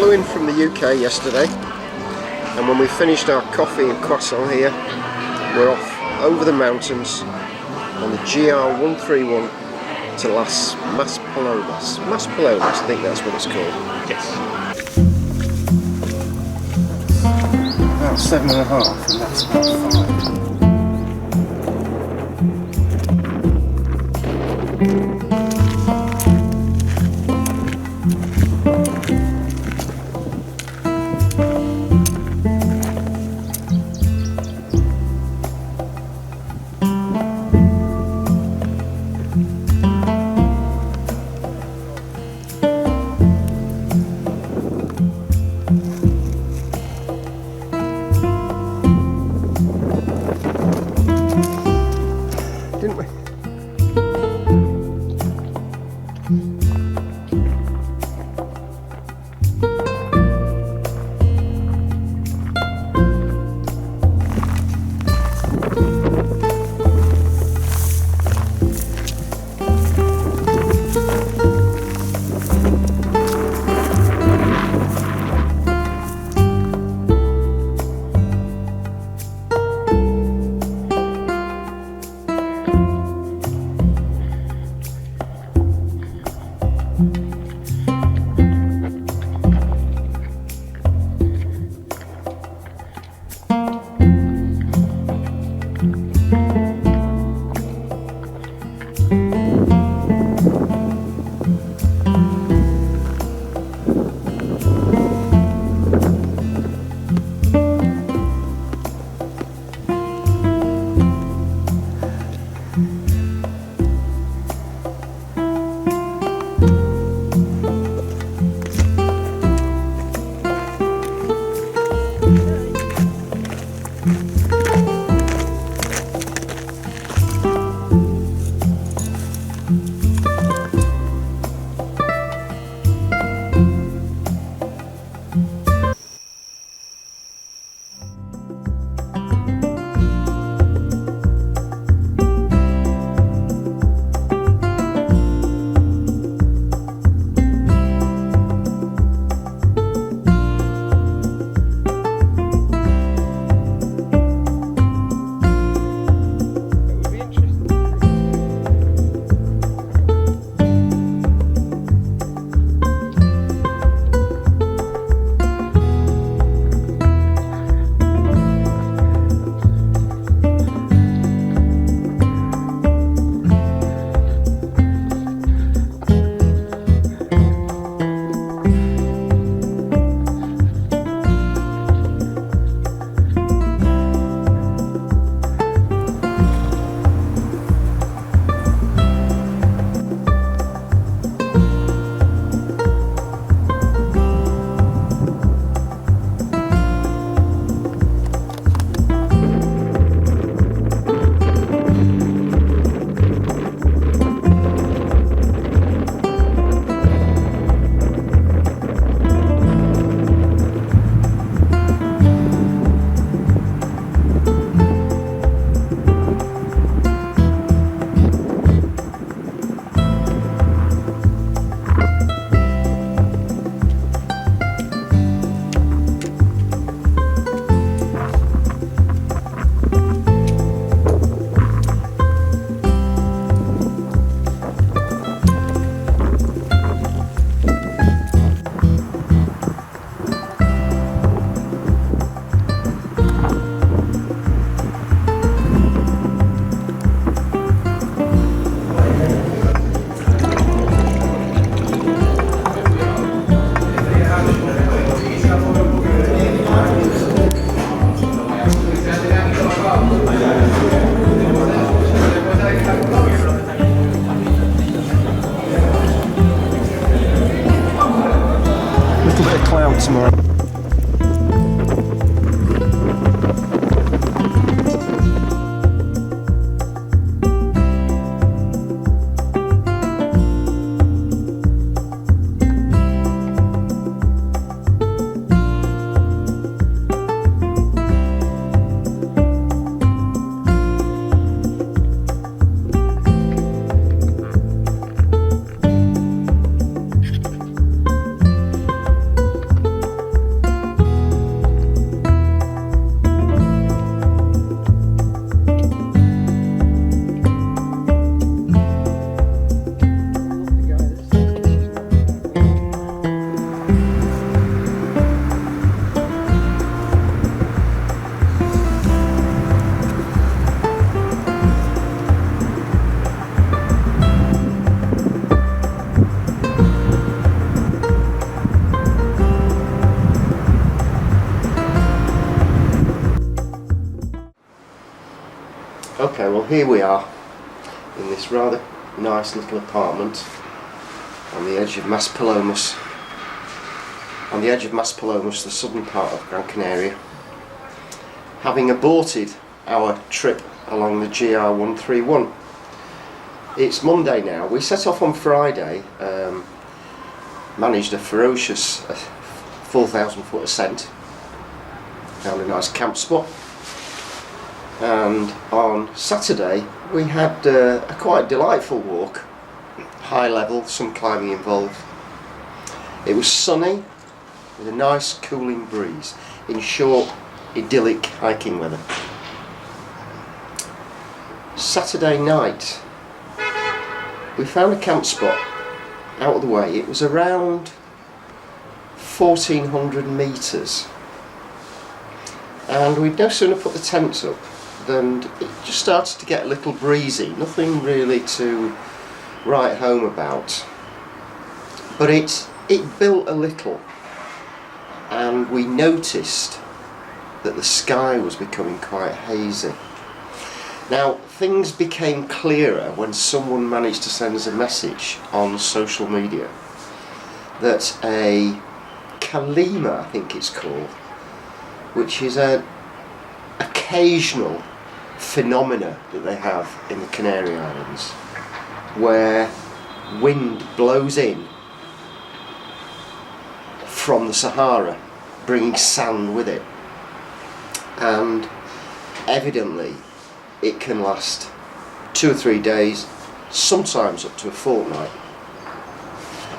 flew in from the UK yesterday, and when we finished our coffee and croissant here, we're off over the mountains on the GR131 to Las Maspalomas. Maspalomas, I think that's what it's called. Yes. About 7.5, and that's about 5. tomorrow. here we are in this rather nice little apartment on the edge of Maspalomas, the southern part of Gran Canaria, having aborted our trip along the GR131. It's Monday now. We set off on Friday, managed a ferocious 4,000 foot ascent, found a nice camp spot, and on Saturday we had a quite delightful walk, high level, some climbing involved. It was sunny with a nice cooling breeze. In short, idyllic hiking weather. Saturday night we found a camp spot out of the way. It was around 1,400 metres, and we'd no sooner put the tents up than it just started to get a little breezy. Nothing really to write home about, but it built a little, and we noticed that the sky was becoming quite hazy. Now, things became clearer when someone managed to send us a message on social media that a Calima, I think it's called, which is an occasional phenomena that they have in the Canary Islands, where wind blows in from the Sahara, bringing sand with it, and evidently it can last 2 or 3 days, sometimes up to a fortnight.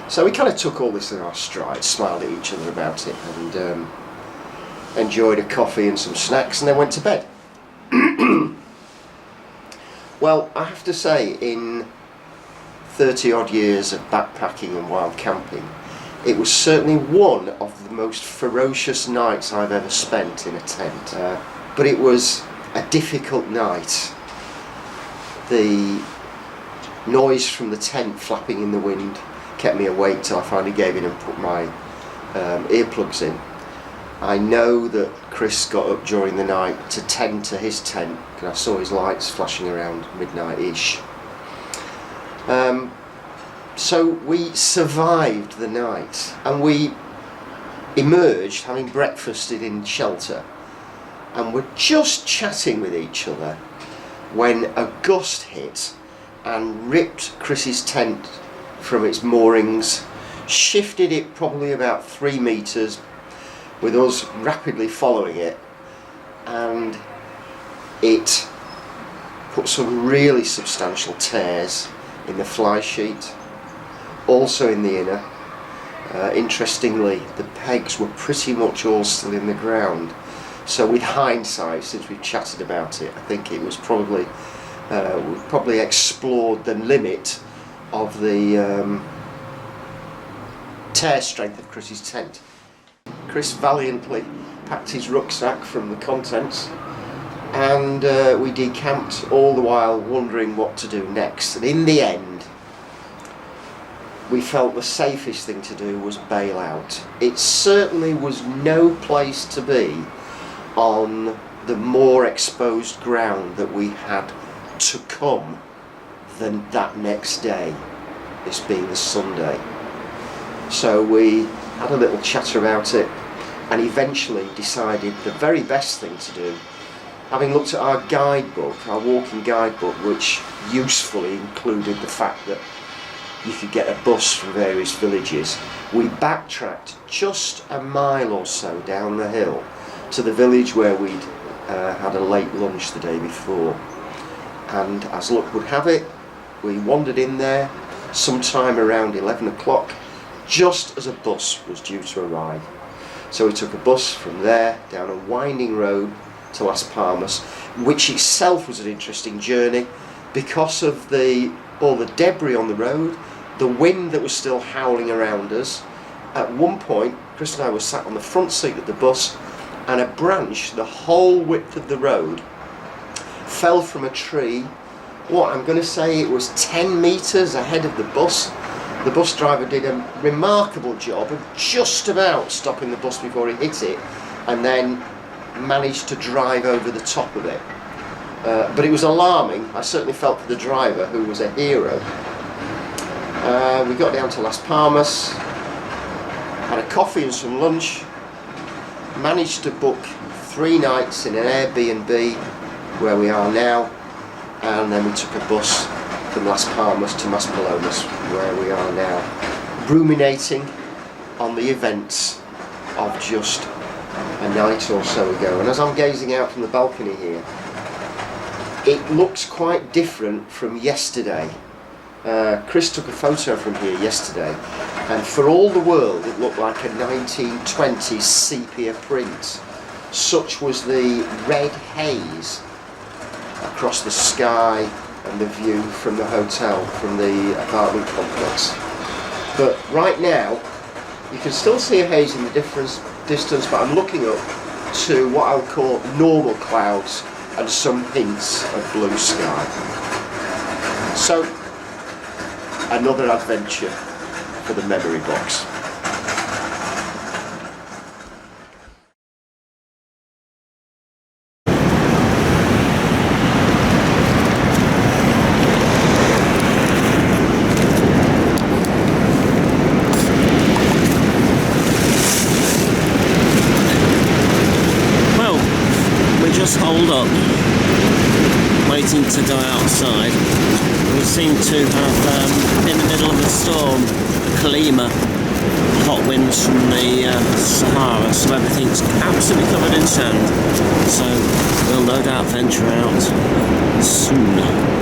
So we kind of took all this in our stride, smiled at each other about it, and enjoyed a coffee and some snacks, and then went to bed. Well, I have to say, in 30 odd years of backpacking and wild camping, it was certainly one of the most ferocious nights I've ever spent in a tent. But it was a difficult night. The noise from the tent flapping in the wind kept me awake till I finally gave in and put my earplugs in. I know that Chris got up during the night to tend to his tent, because I saw his lights flashing around midnight-ish. So we survived the night, and we emerged having breakfasted in shelter, and were just chatting with each other when a gust hit and ripped Chris's tent from its moorings, shifted it probably about 3 metres, with us rapidly following it, and it put some really substantial tears in the fly sheet, also in the inner. Interestingly, the pegs were pretty much all still in the ground. So with hindsight, since we've chatted about it, I think it was probably, we've probably explored the limit of the tear strength of Chris's tent. Chris valiantly packed his rucksack from the contents, and we decamped, all the while wondering what to do next. And in the end, we felt the safest thing to do was bail out. It certainly was no place to be on the more exposed ground that we had to come than that next day, this being the Sunday. So we had a little chatter about it, and eventually decided the very best thing to do, having looked at our guidebook, our walking guidebook, which usefully included the fact that you could get a bus from various villages, we backtracked just a mile or so down the hill to the village where we'd had a late lunch the day before. And as luck would have it, we wandered in there sometime around 11 o'clock, just as a bus was due to arrive. So we took a bus from there down a winding road to Las Palmas, which itself was an interesting journey because of all the debris on the road, the wind that was still howling around us. At one point, Chris and I were sat on the front seat of the bus, and a branch the whole width of the road fell from a tree. What, I'm going to say it was 10 metres ahead of the bus. The bus driver did a remarkable job of just about stopping the bus before it hit it, and then managed to drive over the top of it. but it was alarming. I certainly felt for the driver, who was a hero. We got down to Las Palmas, had a coffee and some lunch, managed to book 3 nights in an Airbnb where we are now, and then we took a bus from Las Palmas to Maspalomas, where we are now, ruminating on the events of just a night or so ago. And as I'm gazing out from the balcony here, it looks quite different from yesterday. Chris took a photo from here yesterday, and for all the world it looked like a 1920s sepia print. Such was the red haze across the sky and the view from the hotel, from the apartment complex. But right now you can still see a haze in the distance, but I'm looking up to what I would call normal clouds and some hints of blue sky. So, another adventure for the memory box. Well, we just holed up, waiting to die outside. We seem to have in the middle of a storm, Calima, hot winds from the Sahara, so everything's absolutely covered in sand. So we'll no doubt venture out soon.